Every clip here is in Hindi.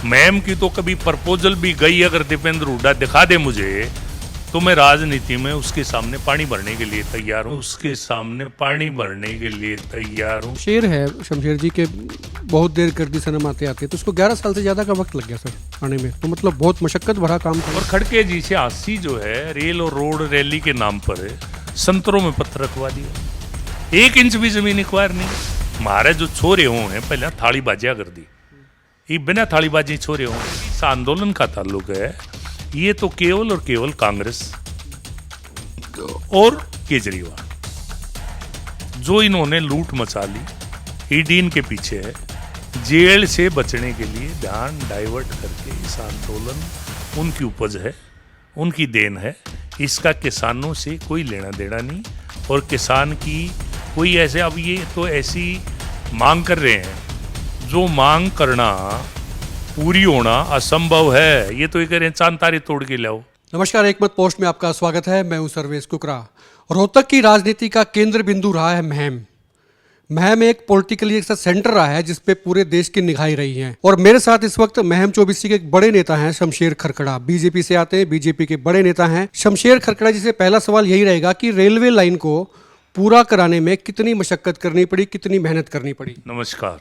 मैम की तो कभी प्रपोजल भी गई, अगर दीपेंद्र हुड्डा दिखा दे मुझे, तो मैं राजनीति में उसके सामने पानी भरने के लिए तैयार हूँ, उसके सामने पानी भरने के लिए तैयार हूँ। शेर है शमशेर जी के, बहुत देर कर दी सनम आते आते, तो उसको 11 साल से ज्यादा का वक्त लग गया सर आने में, तो मतलब बहुत मशक्कत भरा काम था। और खड़के जी से आसी जो है रेल और रोड रैली के नाम पर संतरों में पत्थर रखवा दिया, 1 इंच भी जमीन एक्वायर नहीं। हमारे जो छोरे हो हैं पहले थाली बाजिया कर दी, ये बिना थालीबाजी छोरे हो। इस आंदोलन का ताल्लुक है, ये तो केवल और केवल कांग्रेस और केजरीवाल, जो इन्होंने लूट मचा ली, ईडी इनके पीछे है, जेल से बचने के लिए ध्यान डाइवर्ट करके इस आंदोलन उनकी उपज है, उनकी देन है। इसका किसानों से कोई लेना देना नहीं, और किसान की कोई ऐसे, अब ये तो ऐसी मांग कर रहे हैं जो मांग करना पूरी होना असंभव है। ये तो ये कह रहे हैं चांद तारे तोड़ के लाओ। नमस्कार, एक मत पोस्ट में आपका स्वागत है। मैं हूं सर्वेश कुकरा। रोहतक की राजनीति का केंद्र बिंदु रहा है महम। महम एक पॉलिटिकली एक सेंटर रहा है जिसपे पूरे देश की निगाहें रही हैं। और मेरे साथ इस वक्त महम चौबीसी के एक बड़े नेता हैं शमशेर खरकड़ा, बीजेपी से आते हैं, बीजेपी के बड़े नेता हैं शमशेर खरकड़ा जी से पहला सवाल यही रहेगा कि रेलवे लाइन को पूरा कराने में कितनी मशक्कत करनी पड़ी, कितनी मेहनत करनी पड़ी। नमस्कार।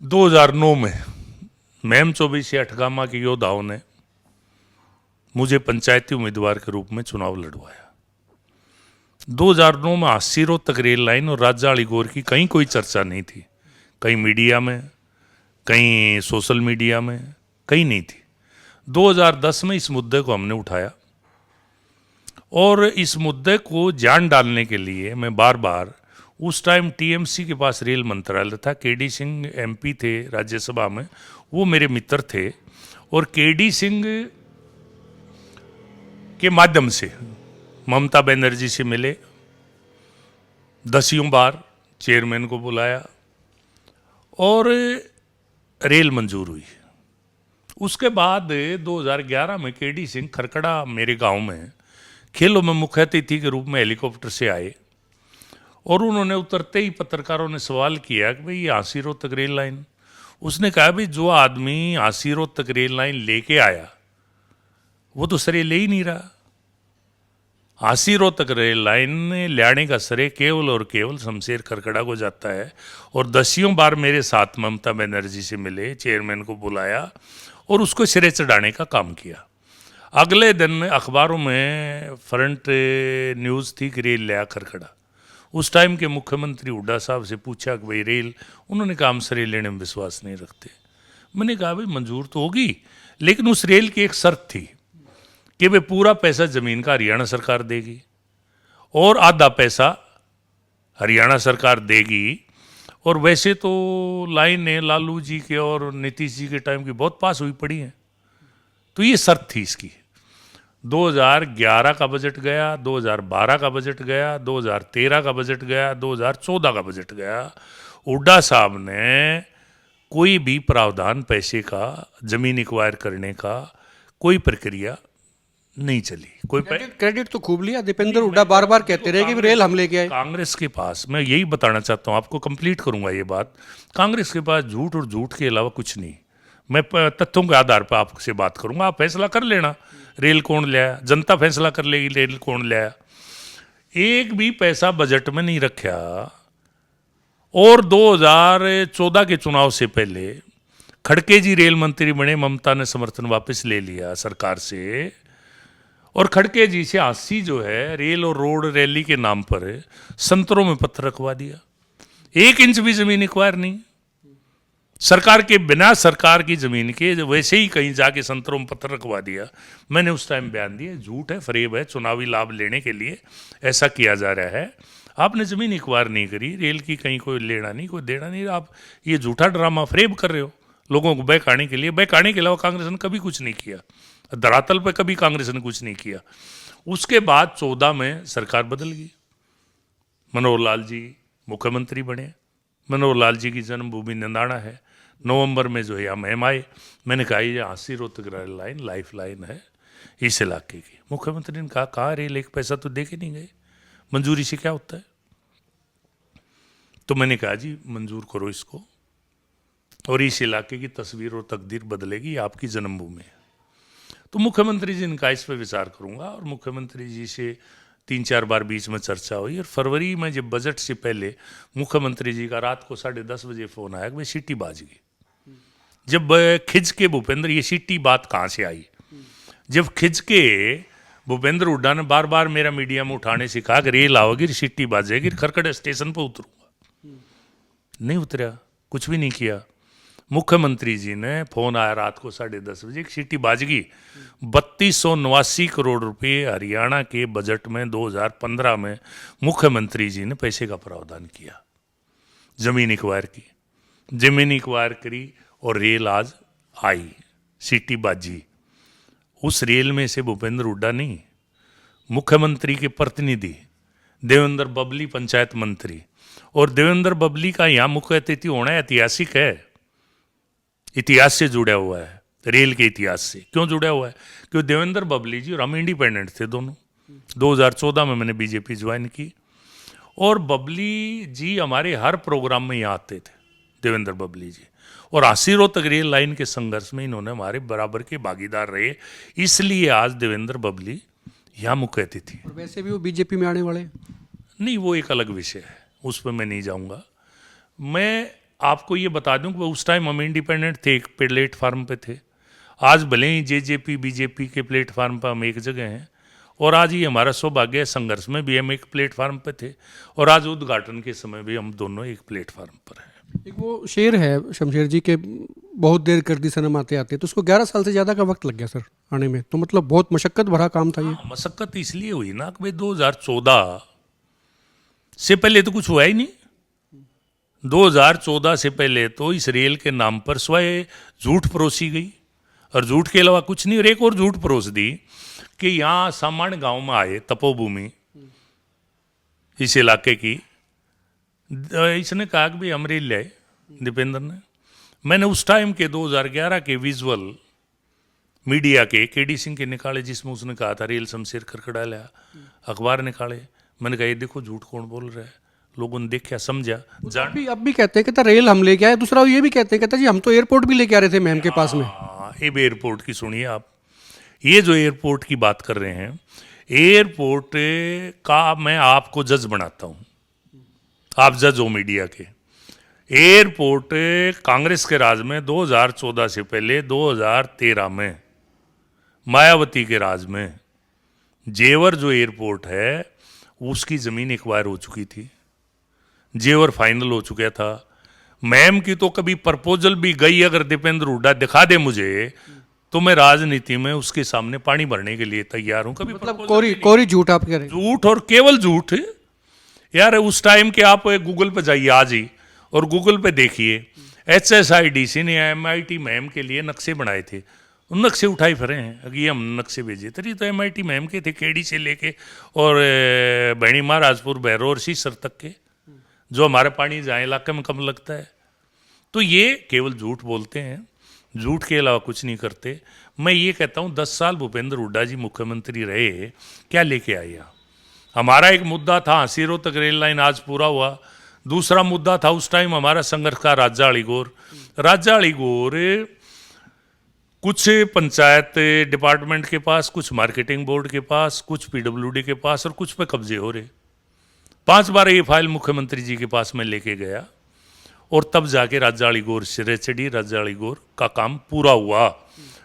2009 में महम चौबीसी अठगामा के योद्धाओं ने मुझे पंचायती उम्मीदवार के रूप में चुनाव लड़वाया। 2009 में 80 रोड तक रेल लाइन और राजाली गोर की कहीं कोई चर्चा नहीं थी, कहीं मीडिया में, कहीं सोशल मीडिया में, कहीं नहीं थी। 2010 में इस मुद्दे को हमने उठाया, और इस मुद्दे को जान डालने के लिए मैं बार बार, उस टाइम टीएमसी के पास रेल मंत्रालय था, केडी सिंह एमपी थे राज्यसभा में, वो मेरे मित्र थे, और केडी सिंह के माध्यम से ममता बनर्जी से मिले, 10 बार चेयरमैन को बुलाया और रेल मंजूर हुई। उसके बाद 2011 में केडी सिंह खरकड़ा मेरे गांव में खेलों में मुख्य अतिथि के रूप में हेलीकॉप्टर से आए, और उन्होंने उतरते ही पत्रकारों ने सवाल किया कि भाई ये 80 रोड तक रेल लाइन। उसने कहा भाई जो आदमी 80 रोड तक रेल लाइन लेके आया वो तो श्रेय ले ही नहीं रहा। 80 रोड तक रेल लाइन लाने का श्रेय केवल और केवल शमशेर खरकड़ा को जाता है। और 10 बार मेरे साथ ममता बनर्जी से मिले, चेयरमैन को बुलाया और उसको श्रेय चढ़ाने का काम किया। अगले दिन अखबारों में फ्रंट न्यूज़ थी कि रेल लिया खरकड़ा। उस टाइम के मुख्यमंत्री हुड्डा साहब से पूछा कि भाई रेल, उन्होंने कहा हम श्रेय लेने में विश्वास नहीं रखते। मैंने कहा भाई मंजूर तो होगी, लेकिन उस रेल की एक शर्त थी कि वे पूरा पैसा ज़मीन का हरियाणा सरकार देगी और आधा पैसा हरियाणा सरकार देगी। और वैसे तो लाइनें लालू जी के और नीतीश जी के टाइम की बहुत पास हुई पड़ी हैं, तो ये शर्त थी इसकी। 2011 का बजट गया, 2012 का बजट गया, 2013 का बजट गया, 2014 का बजट गया। हुड्डा साहब ने कोई भी प्रावधान पैसे का, जमीन एक्वायर करने का कोई प्रक्रिया नहीं चली। कोई क्रेडिट तो खूब लिया दीपेंद्र हुड्डा, बार बार कहते रहे कि रेल हम लेके आए। कांग्रेस के पास, मैं यही बताना चाहता हूँ, आपको कंप्लीट करूंगा ये बात, कांग्रेस के पास झूठ और झूठ के अलावा कुछ नहीं। मैं तथ्यों के आधार पर आपसे बात करूंगा, आप फैसला कर लेना रेल कौन लाया, जनता फैसला कर लेगी रेल कौन लाया। एक भी पैसा बजट में नहीं रखा। और 2014 के चुनाव से पहले खड़के जी रेल मंत्री बने, ममता ने समर्थन वापस ले लिया सरकार से, और खड़के जी से 80 जो है रेल और रोड रैली के नाम पर संतरों में पत्थर रखवा दिया, 1 इंच भी जमीन एक्वायर नहीं सरकार के, बिना सरकार की जमीन के वैसे ही कहीं जाके संतरों में पत्थर रखवा दिया। मैंने उस टाइम बयान दिया झूठ है, फरेब है, चुनावी लाभ लेने के लिए ऐसा किया जा रहा है। आपने जमीन एक्वायर नहीं करी, रेल की कहीं कोई लेना नहीं, कोई देना नहीं, आप ये झूठा ड्रामा फरेब कर रहे हो लोगों को बहकाने के लिए। बहकाने के अलावा कांग्रेस ने कभी कुछ नहीं किया, धरातल पर कभी कांग्रेस ने कुछ नहीं किया। उसके बाद 14 में सरकार बदल गई, मनोहर लाल जी मुख्यमंत्री बने। मनोहर लाल जी की जन्मभूमि नंदाना है। नवंबर में जो है हम आए, मैंने कहा ये 80 रोड तक रेल लाइन लाइफ लाइन है इस इलाके की। मुख्यमंत्री ने कहा कहाँ रेल, एक पैसा तो दे के नहीं गए, मंजूरी से क्या होता है। तो मैंने कहा जी मंजूर करो इसको, और इस इलाके की तस्वीर और तकदीर बदलेगी, ये आपकी जन्मभूमि है। तो मुख्यमंत्री जी ने कहा इस पर विचार करूंगा, और मुख्यमंत्री जी से 3-4 बार बीच में चर्चा हुई, और फरवरी में जब बजट से पहले मुख्यमंत्री जी का रात को 10:30 बजे फोन आया कि भाई सीटी बाज गई। जब खिंच के भूपेंद्र, ये सीटी बात कहाँ से आई, जब खिंच के भूपेंद्र हुड्डा ने बार बार मेरा मीडिया में उठाने से कहा कि रेल आओगी, सीटी बाजेगी, खरकड़ स्टेशन पर उतरूंगा, नहीं उतरा, कुछ भी नहीं किया। मुख्यमंत्री जी ने फोन आया रात को 10:30 बजे, एक सीटी बाजगी। 3289 करोड़ रुपए हरियाणा के बजट में 2015 में मुख्यमंत्री जी ने पैसे का प्रावधान किया, जमीन एक्वायर की, जमीन एक्वायर करी, और रेल आज आई, सीटी बाजी। उस रेल में से भूपेंद्र हुड्डा नहीं, मुख्यमंत्री के प्रतिनिधि देवेंद्र बबली पंचायत मंत्री, और देवेंद्र बबली का यहाँ मुख्य अतिथि होना ऐतिहासिक है, इतिहास से जुड़ा हुआ है, रेल के इतिहास से। क्यों जुड़ा हुआ है? क्योंकि देवेंद्र बबली जी और हम इंडिपेंडेंट थे दोनों। 2014 में मैंने बीजेपी ज्वाइन की, और बबली जी हमारे हर प्रोग्राम में यहाँ आते थे, देवेंद्र बबली जी, और 80 रोहतक रेल लाइन के संघर्ष में इन्होंने हमारे बराबर के भागीदार रहे, इसलिए आज देवेंद्र बबली यहाँ मुख्य अतिथि। और वैसे भी वो बीजेपी में आने वाले नहीं, वो एक अलग विषय है, उस पर मैं नहीं जाऊँगा। मैं आपको ये बता दूं कि उस टाइम हम इंडिपेंडेंट थे, एक प्लेटफार्म पे थे। आज भले ही जेजेपी बीजेपी के प्लेटफार्म पर हम एक जगह हैं, और आज ही हमारा सौभाग्य है, संघर्ष में भी हम एक प्लेटफार्म पे थे, और आज उद्घाटन के समय भी हम दोनों एक प्लेटफार्म पर हैं। एक वो शेर है शमशेर जी के, बहुत देर कर दी सनम आते आते, तो उसको 11 साल से ज़्यादा का वक्त लग गया सर आने में, तो मतलब बहुत मशक्क़त भरा काम था ये। मशक्क़त इसलिए हुई ना कि भाई 2014 से पहले तो कुछ हुआ ही नहीं। 2014 से पहले तो इस रेल के नाम पर स्वयं झूठ परोसी गई, और झूठ के अलावा कुछ नहीं। और एक और झूठ परोस दी कि यहाँ सामान्य गांव में आए, तपोभूमि इस इलाके की, इसने कहा कि भाई हम रेल लाए, दीपेंद्र ने। मैंने उस टाइम के 2011 के विजुअल मीडिया के केडी सिंह के निकाले, जिसमें उसने कहा था रेल शमशेर खरकड़ा लाया, अखबार निकाले। मैंने कहा ये देखो झूठ कौन बोल रहा है। लोगों ने देखा, समझा, अब भी कहते हैं, कहता रेल हम लेके आए। दूसरा ये भी कहते हैं, कहता जी हम तो एयरपोर्ट भी लेके आ रहे थे मैम के पास में। ये एयरपोर्ट की सुनिए आप, ये जो एयरपोर्ट की बात कर रहे हैं, एयरपोर्ट का मैं आपको जज बनाता हूँ, आप जज हो मीडिया के। एयरपोर्ट कांग्रेस के राज में 2014 से पहले 2013 में मायावती के राज में जेवर जो एयरपोर्ट है उसकी ज़मीन एक्वायर हो चुकी थी, जेवर फाइनल हो चुका था। मैम की तो कभी प्रपोजल भी गई, अगर दीपेंद्र हुड्डा दिखा दे मुझे, तो मैं राजनीति में उसके सामने पानी भरने के लिए तैयार हूं। कभी मतलब कोरी झूठ आप कह रहे हैं? झूठ, और केवल झूठ यार। उस टाइम के आप गूगल पे जाइए आज ही, और गूगल पे देखिए, HSIDC ने MIT मैम के लिए नक्शे बनाए थे, उन नक्शे उठाए फिरे हैं। अगर ये हम नक्शे भेजे थे तो MIT मैम के थे, केडी से लेके और बहनी महाराजपुर, भैरो और सीसर तक के, जो हमारे पानी जहाँ इलाके में कम लगता है। तो ये केवल झूठ बोलते हैं, झूठ के अलावा कुछ नहीं करते। मैं ये कहता हूँ 10 साल भूपेंद्र हुड्डा जी मुख्यमंत्री रहे, क्या लेके आए यहाँ? हमारा एक मुद्दा था, सीरो तक रेल लाइन आज पूरा हुआ। दूसरा मुद्दा था उस टाइम हमारा संघर्ष का राजा अलीगोर। कुछ पंचायत डिपार्टमेंट के पास, कुछ मार्केटिंग बोर्ड के पास, कुछ PWD के पास, और कुछ पे कब्जे हो रहे। 5 बार ये फाइल मुख्यमंत्री जी के पास में लेके गया, और तब जाके राजा अलीगोर सिरे चढ़ी, राजा अलीगोर का काम पूरा हुआ।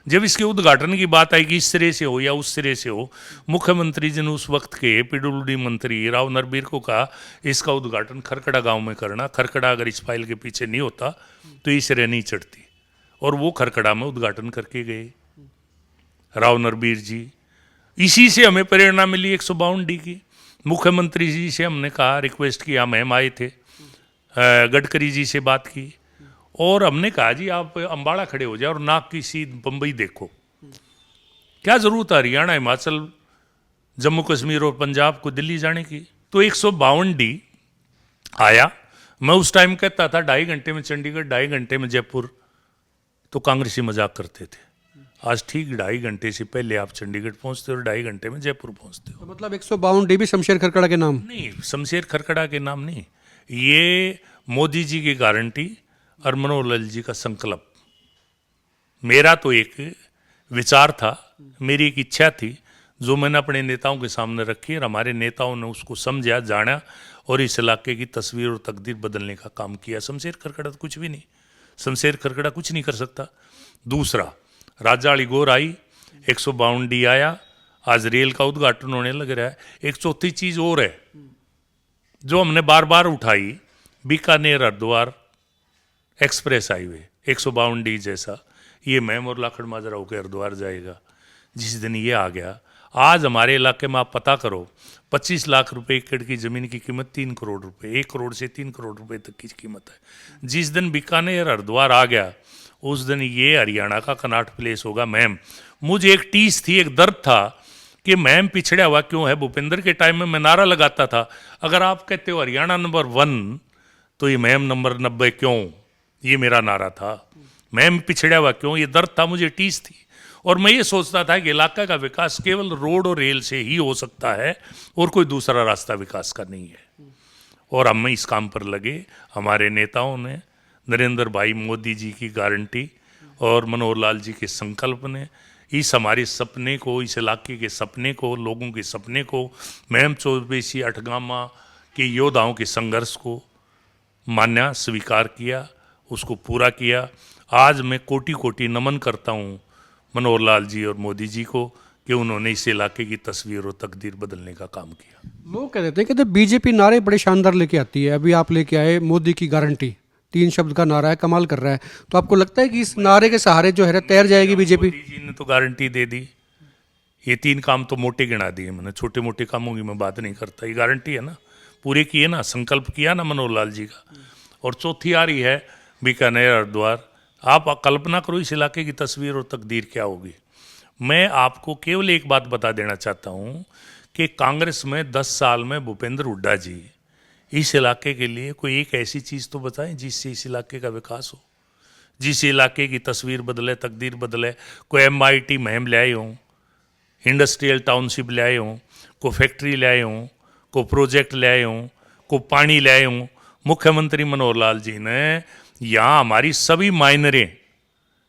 जब इसके उद्घाटन की बात आएगी, इस सिरे से हो या उस सिरे से हो, मुख्यमंत्री जी ने उस वक्त के PWD मंत्री राव नरबीर को कहा इसका उद्घाटन खरकड़ा गांव में करना। खरकड़ा अगर इस फाइल के पीछे नहीं होता तो ये सिरे नहीं चढ़ती, और वो खरकड़ा में उद्घाटन करके गए राव नरबीर जी। इसी से हमें प्रेरणा मिली 152D की। मुख्यमंत्री जी से हमने कहा, रिक्वेस्ट किया, मैम आए थे, गडकरी जी से बात की, और हमने कहा जी आप अम्बाड़ा खड़े हो जाए और नाक की सीध बम्बई देखो। क्या जरूरत है हरियाणा, हिमाचल, जम्मू कश्मीर और पंजाब को दिल्ली जाने की? तो 152D आया। मैं उस टाइम कहता था 2.5 घंटे में चंडीगढ़, 2.5 घंटे में जयपुर, तो कांग्रेसी मजाक करते थे। आज ठीक 2.5 घंटे से पहले आप चंडीगढ़ पहुंचते हो और 2.5 घंटे में जयपुर पहुंचते हो। तो मतलब 152D भी शमशेर खरकड़ा के नाम? नहीं, शमशेर खरकड़ा के नाम नहीं, ये मोदी जी की गारंटी और मनोहर लाल जी का संकल्प। मेरा तो एक विचार था, मेरी एक इच्छा थी जो मैंने अपने नेताओं के सामने रखी और हमारे नेताओं ने उसको समझा, जाना और इस इलाके की तस्वीर और तकदीर बदलने का काम किया। शमशेर खरकड़ा तो कुछ भी नहीं, शमशेर खरकड़ा कुछ नहीं कर सकता। दूसरा, राजावाली गोर आई, 152 डी आया, आज रेल का उद्घाटन होने लग रहा है। एक चौथी चीज और है जो हमने बार बार उठाई, Bikaner Haridwar express highway 152 D जैसा, ये मैम और लाखड़ माजरा होकर हरिद्वार जाएगा। जिस दिन ये आ गया, आज हमारे इलाके में आप पता करो, 25 लाख रुपए एकड़ की जमीन की कीमत 3 करोड़ रुपए, 1 करोड़ से 3 करोड़ रुपए तक की कीमत है। जिस दिन बीकानेर हरिद्वार आ गया, उस दिन ये हरियाणा का कनॉट प्लेस होगा। मैम, मुझे एक टीस थी, एक दर्द था कि मैम पिछड़ा हुआ क्यों है। भूपेंद्र के टाइम में मैं नारा लगाता था, अगर आप कहते हो हरियाणा नंबर 1 तो ये मैम नंबर 90 क्यों, ये मेरा नारा था। मैम पिछड़ा हुआ क्यों, ये दर्द था, मुझे टीस थी। और मैं ये सोचता था कि इलाका का विकास केवल रोड और रेल से ही हो सकता है और कोई दूसरा रास्ता विकास का नहीं है। और हम इस काम पर लगे। हमारे नेताओं ने, नरेंद्र भाई मोदी जी की गारंटी और मनोहर लाल जी के संकल्प ने इस हमारे सपने को, इस इलाके के सपने को, लोगों के सपने को, मैम चौबेसी अठगामा के योद्धाओं के संघर्ष को मान्या, स्वीकार किया, उसको पूरा किया। आज मैं कोटि कोटि नमन करता हूँ मनोहर लाल जी और मोदी जी को कि उन्होंने इस इलाके की तस्वीर और तकदीर बदलने का काम किया। लोग कह देते हैं कि बीजेपी नारे बड़े शानदार लेके आती है। अभी आप लेके आए मोदी की गारंटी, 3 शब्द का नारा है, कमाल कर रहा है। तो आपको लगता है कि इस नारे के सहारे जो है तैर जाएगी बीजेपी? मोदी जी ने तो गारंटी दे दी। ये 3 काम तो मोटे गिना दिए मैंने, छोटे मोटे कामों की मैं बात नहीं करता। ये गारंटी है ना, पूरे किए ना, संकल्प किया ना मनोहर लाल जी का। और चौथी आ रही है बीकानेर हरिद्वार। आप कल्पना करो इस इलाके की तस्वीर और तकदीर क्या होगी। मैं आपको केवल एक बात बता देना चाहता हूँ कि कांग्रेस में 10 साल में भूपेंद्र हुड्डा जी इस इलाके के लिए कोई एक ऐसी चीज़ तो बताएं जिससे इस इलाके का विकास हो, जिस इलाके की तस्वीर बदले, तकदीर बदले। कोई MIT महम ले आए हों, इंडस्ट्रियल टाउनशिप ले आए हों, कोई फैक्ट्री ले आए हों, कोई प्रोजेक्ट ले आए हों, कोई पानी ले आए हों। मुख्यमंत्री मनोहर लाल जी ने यहाँ हमारी सभी माइनरें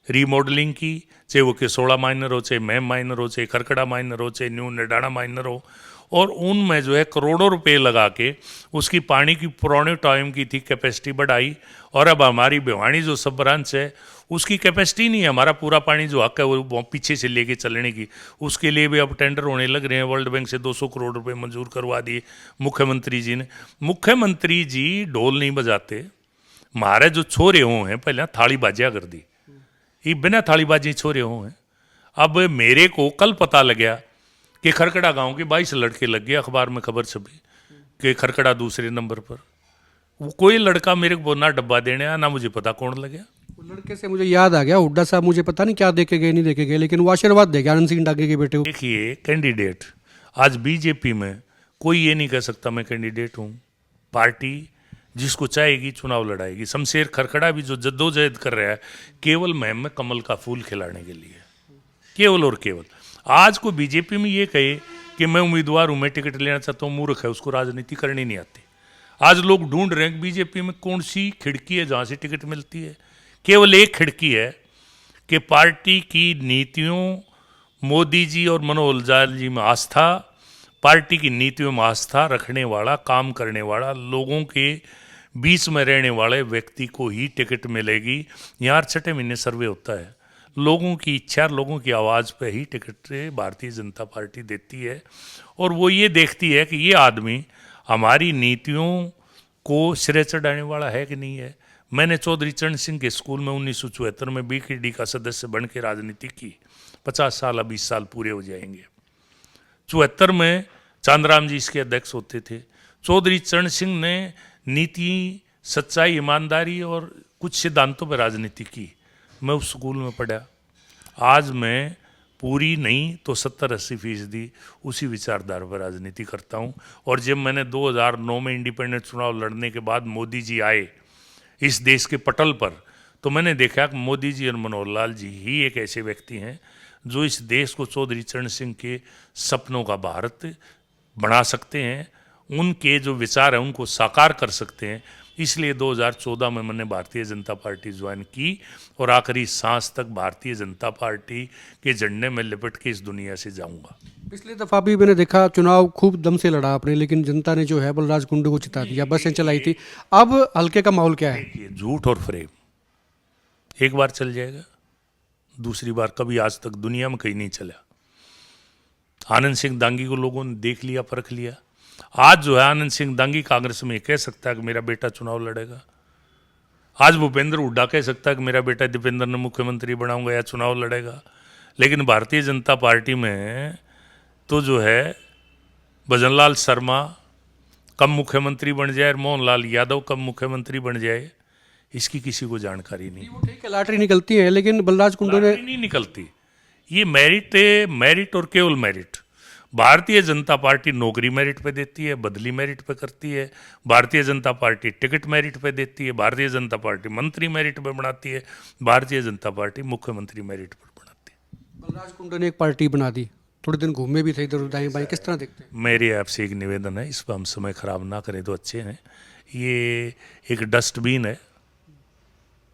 रीमॉडलिंग की, चाहे वो केसोड़ा माइनर हो, चाहे मैम माइनर हो, चाहे खरकड़ा माइनर हो, चाहे न्यू नडाना माइनर हो, और उनमें जो है करोड़ों रुपए लगा के उसकी पानी की पुराने टाइम की थी कैपेसिटी बढ़ाई। और अब हमारी भिवानी जो सब ब्रांच है उसकी कैपेसिटी नहीं है, हमारा पूरा पानी जो हक है वो पीछे से लेके चलने की, उसके लिए भी अब टेंडर होने लग रहे हैं। वर्ल्ड बैंक से 200 करोड़ रुपए मंजूर करवा दिए मुख्यमंत्री जी ने। मुख्यमंत्री जी ढोल नहीं बजाते, हमारे जो छोरे हों हैं पहले थाली बाजिया कर दी, ये बिना थाली बाजी छोरे हों हैं। अब मेरे को कल पता लगा कि खरकड़ा गांव के 22 लड़के लग गए, अखबार में खबर छपी कि खरकड़ा दूसरे नंबर पर। वो कोई लड़का मेरे को ना डब्बा देने आया, ना मुझे पता कौन लगा। लड़के से मुझे याद आ गया, हुड्डा साहब मुझे पता नहीं क्या देके गए, नहीं देके गए, लेकिन वो आशीर्वाद दे गया आनंद सिंह डागे के बेटे को। देखिए, कैंडिडेट आज बीजेपी में कोई ये नहीं कह सकता मैं कैंडिडेट हूँ। पार्टी जिसको चाहेगी चुनाव लड़ाएगी। शमशेर खरकड़ा भी जो जद्दोजहद कर रहा है केवल महम में कमल का फूल खिलाने के लिए, केवल और केवल। आज को बीजेपी में ये कहे कि मैं उम्मीदवार हूं, मैं टिकट लेना चाहता हूं, मूर्ख है, उसको राजनीति करनी नहीं आती। आज लोग ढूंढ रहे हैं बीजेपी में कौन सी खिड़की है जहां से टिकट मिलती है। केवल एक खिड़की है कि पार्टी की नीतियों, मोदी जी और मनोहर लाल जी में आस्था, पार्टी की नीतियों में आस्था रखने वाला, काम करने वाला, लोगों के बीच में रहने वाले व्यक्ति को ही टिकट मिलेगी। यहाँ 6 महीने सर्वे होता है, लोगों की इच्छा, लोगों की आवाज़ पे ही टिकट भारतीय जनता पार्टी देती है। और वो ये देखती है कि ये आदमी हमारी नीतियों को सिरे चढ़ाने वाला है कि नहीं है। मैंने चौधरी चरण सिंह के स्कूल में 1974 में BKD का सदस्य बन के राजनीति की। 50 साल, अब 20 साल पूरे हो जाएंगे। 74 में चांदराम जी इसके अध्यक्ष होते थे। चौधरी चरण सिंह ने नीति, सच्चाई, ईमानदारी और कुछ सिद्धांतों पर राजनीति की। मैं उस स्कूल में पढ़ा। आज मैं पूरी नहीं तो 70-80% उसी विचारधारा पर राजनीति करता हूँ। और जब मैंने 2009 में इंडिपेंडेंट चुनाव लड़ने के बाद मोदी जी आए इस देश के पटल पर, तो मैंने देखा कि मोदी जी और मनोहर लाल जी ही एक ऐसे व्यक्ति हैं जो इस देश को चौधरी चरण सिंह के सपनों का भारत बना सकते हैं। उनके जो विचार हैं उनको साकार कर सकते हैं। इसलिए 2014 में मैंने भारतीय जनता पार्टी ज्वाइन की और आखिरी सांस तक भारतीय जनता पार्टी के झंडे में लिपट के इस दुनिया से जाऊंगा। पिछली दफ़ा भी मैंने देखा चुनाव खूब दम से लड़ा आपने, लेकिन जनता ने जो है बलराज कुंडू को जिता दिया, बसें चलाई थी। अब हल्के का माहौल क्या है? देखिए, झूठ और फ्रेम एक बार चल जाएगा, दूसरी बार कभी आज तक दुनिया में कहीं नहीं चला। आनंद सिंह दांगी को लोगों ने देख लिया, परख लिया। आज जो है आनंद सिंह दांगी कांग्रेस में कह सकता है कि मेरा बेटा चुनाव लड़ेगा। आज भूपेंद्र हुड्डा कह सकता है कि मेरा बेटा दीपेंद्र ने मुख्यमंत्री बनाऊंगा या चुनाव लड़ेगा। लेकिन भारतीय जनता पार्टी में तो जो है भजनलाल शर्मा कब मुख्यमंत्री बन जाए, मोहनलाल यादव कब मुख्यमंत्री बन जाए, इसकी किसी को जानकारी नहीं। वो ठीक है, लॉटरी निकलती है, लेकिन बलराज कुंडू ने नहीं निकलती। ये मेरिट है, मेरिट और केवल मेरिट। भारतीय जनता पार्टी नौकरी मेरिट पे देती है, बदली मेरिट पे करती है। Bharatiya Janata party ticket merit पे देती है। भारतीय जनता पार्टी मंत्री मेरिट पे बनाती है। भारतीय जनता पार्टी मुख्यमंत्री मेरिट पर बनाती है। बलराज कुंडू ने एक पार्टी बना दी, थोड़े दिन घूमे भी थे इधर दाएं बाएं, किस तरह देखते हैं? मेरे आपसे एक निवेदन है, इस पर हम समय खराब ना करें तो अच्छे हैं। ये एक डस्टबिन है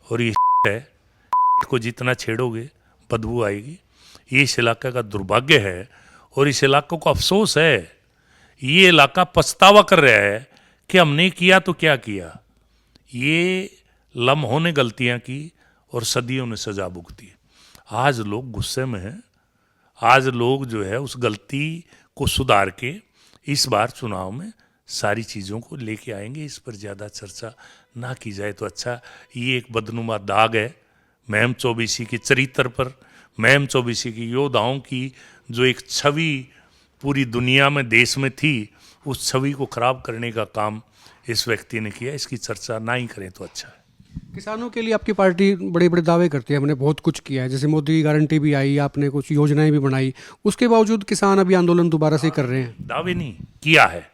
और ये है, को जितना छेड़ोगे बदबू आएगी। ये इस इलाके का दुर्भाग्य है और इस इलाके को अफसोस है। ये इलाका पछतावा कर रहा है कि हमने किया तो क्या किया। ये लम्हों ने गलतियां की और सदियों ने सजा भुगती। आज लोग गुस्से में हैं। आज लोग जो है उस गलती को सुधार के इस बार चुनाव में सारी चीज़ों को लेके आएंगे। इस पर ज़्यादा चर्चा ना की जाए तो अच्छा। ये एक बदनुमा दाग है महम चौबीसी के चरित्र पर, महम चौबीसी की योद्धाओं की जो एक छवि पूरी दुनिया में, देश में थी, उस छवि को खराब करने का काम इस व्यक्ति ने किया। इसकी चर्चा ना ही करें तो अच्छा है। किसानों के लिए आपकी पार्टी बड़े बड़े दावे करती है, हमने बहुत कुछ किया है, जैसे मोदी की गारंटी भी आई, आपने कुछ योजनाएं भी बनाई, उसके बावजूद किसान अभी आंदोलन दोबारा से कर रहे हैं। दावे नहीं किया है,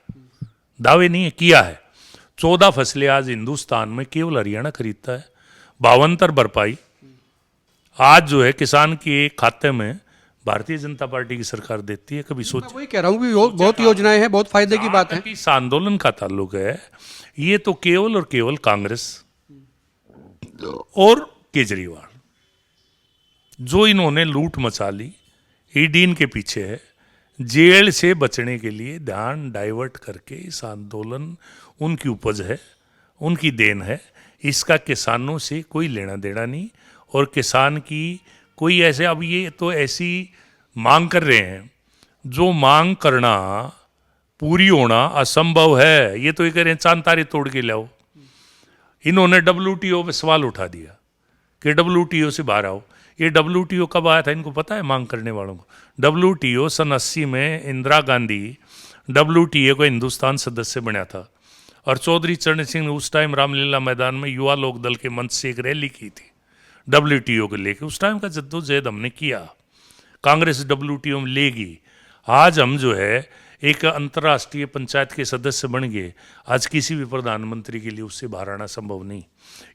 दावे नहीं है, किया है। 14 फसलें आज हिंदुस्तान में केवल हरियाणा खरीदता है। 52 भरपाई आज जो है किसान के खाते में भारतीय जनता पार्टी की सरकार देती है। कभी सोच, मैं वही कह रहा हूँ कि बहुत योजनाएं हैं, बहुत फायदे की बात है। इस आंदोलन का ताल्लुक है, ये तो केवल और केवल कांग्रेस और केजरीवाल, जो इन्होंने लूट मचा ली, ईडी इनके पीछे है, जेल से बचने के लिए ध्यान डाइवर्ट करके इस आंदोलन उनकी उपज है, उनकी देन है। इसका किसानों से कोई लेना देना नहीं। और किसान की कोई ऐसे, अब ये तो ऐसी मांग कर रहे हैं जो मांग करना पूरी होना असंभव है। ये तो ये कह रहे हैं चांद तारे तोड़ के लाओ। इन्होंने WTO पे सवाल उठा दिया कि WTO से बाहर आओ। ये WTO कब आया था इनको पता है मांग करने वालों को? WTO सन 80 में इंदिरा गांधी WTO को हिंदुस्तान सदस्य बनाया था और चौधरी चरण सिंह ने उस टाइम रामलीला मैदान में युवा लोक दल के मंच से एक रैली की थी WTO को लेके। उस टाइम का जद्दोजहद हमने किया। कांग्रेस WTO में लेगी। आज हम जो है एक अंतर्राष्ट्रीय पंचायत के सदस्य बन गए। आज किसी भी प्रधानमंत्री के लिए उससे बाहर आना संभव नहीं।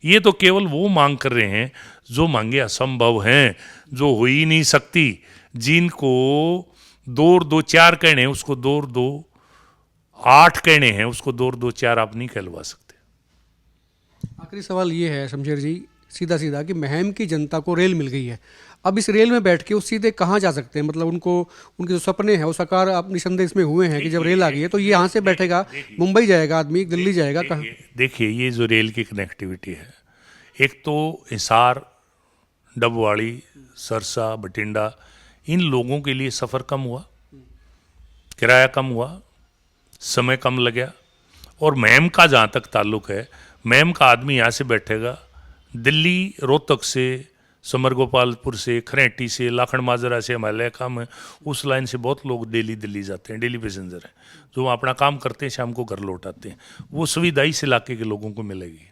ये तो केवल वो मांग कर रहे हैं जो मांगे असंभव हैं, जो हो ही नहीं सकती। जिनको 2 और 2 4 कहने हैं उसको 2 और 2 8 कहने हैं, उसको 2 और 2 4 आप नहीं कहलवा सकते। आखिरी सवाल ये है शमशेर जी, सीधा सीधा, कि महम की जनता को रेल मिल गई है, अब इस रेल में बैठ के वो सीधे कहाँ जा सकते हैं? मतलब उनको, उनके जो सपने हैं वो साकार आप निसंदेह इसमें हुए हैं कि जब रेल आ गई है तो ये यहाँ से बैठेगा, मुंबई जाएगा आदमी, दिल्ली जाएगा, कहाँ? देखिए, ये जो रेल की कनेक्टिविटी है, एक तो हिसार, डबवाड़ी, सरसा, बठिंडा, इन लोगों के लिए सफ़र कम हुआ, किराया कम हुआ, समय कम लगा। और महम का जहाँ तक ताल्लुक है, महम का आदमी यहाँ से बैठेगा, दिल्ली रोहतक से, समर गोपालपुर से, खरेटी से, लाखन माजरा से, हिमालय का में उस लाइन से बहुत लोग डेली दिल्ली जाते हैं, डेली पैसेंजर हैं जो अपना काम करते हैं, शाम को घर लौट आते हैं। वो सुविधा इस इलाके के लोगों को मिलेगी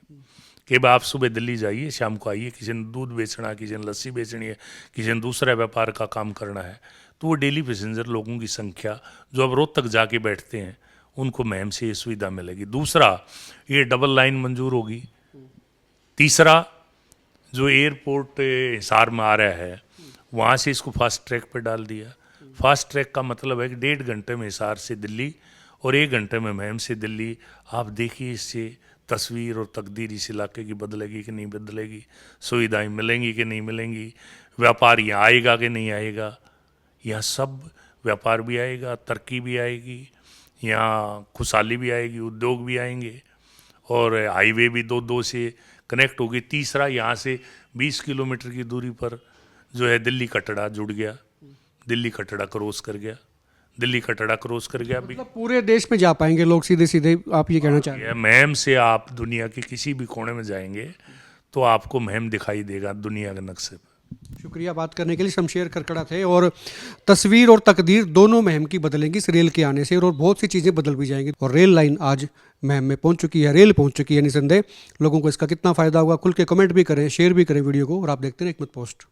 कि भाई आप सुबह दिल्ली जाइए, शाम को आइए। किसी ने दूध बेचना, किसी ने लस्सी बेचनी है, किसी ने दूसरा व्यापार का काम करना है, तो वो डेली पैसेंजर लोगों की संख्या जो अब रोहतक जाके बैठते हैं उनको महम से ये सुविधा मिलेगी। दूसरा, ये डबल लाइन मंजूर होगी। तीसरा, जो एयरपोर्ट हिसार में आ रहा है वहाँ से इसको फास्ट ट्रैक पे डाल दिया। फास्ट ट्रैक का मतलब है कि 1.5 घंटे में हिसार से दिल्ली और 1 घंटे में महम से दिल्ली। आप देखिए इससे तस्वीर और तकदीर इस इलाके की बदलेगी कि नहीं बदलेगी, सुविधाएं मिलेंगी कि नहीं मिलेंगी, व्यापार यहाँ आएगा कि नहीं आएगा, यहाँ सब व्यापार भी आएगा, तरक्की भी आएगी, यहाँ खुशहाली भी आएगी, उद्योग भी आएंगे, और हाईवे भी दो से कनेक्ट होगी। तीसरा, यहाँ से 20 किलोमीटर की दूरी पर जो है दिल्ली कटरा जुड़ गया, दिल्ली कटरा क्रॉस कर गया, दिल्ली कटरा क्रॉस कर गया। मतलब पूरे देश में जा पाएंगे लोग सीधे सीधे, आप ये कहना चाह रहे हैं? महम से आप दुनिया के किसी भी कोने में जाएंगे तो आपको महम दिखाई देगा दुनिया के नक्शे पर। शुक्रिया बात करने के लिए। शमशेर खरकड़ा थे। और तस्वीर और तकदीर दोनों महम की बदलेंगी इस रेल के आने से, और बहुत सी चीज़ें बदल भी जाएंगी। और रेल लाइन आज महम में पहुंच चुकी है, रेल पहुंच चुकी है निसंदेह। लोगों को इसका कितना फ़ायदा होगा, खुल के कमेंट भी करें, शेयर भी करें वीडियो को। और आप देखते हैं एकमत पोस्ट।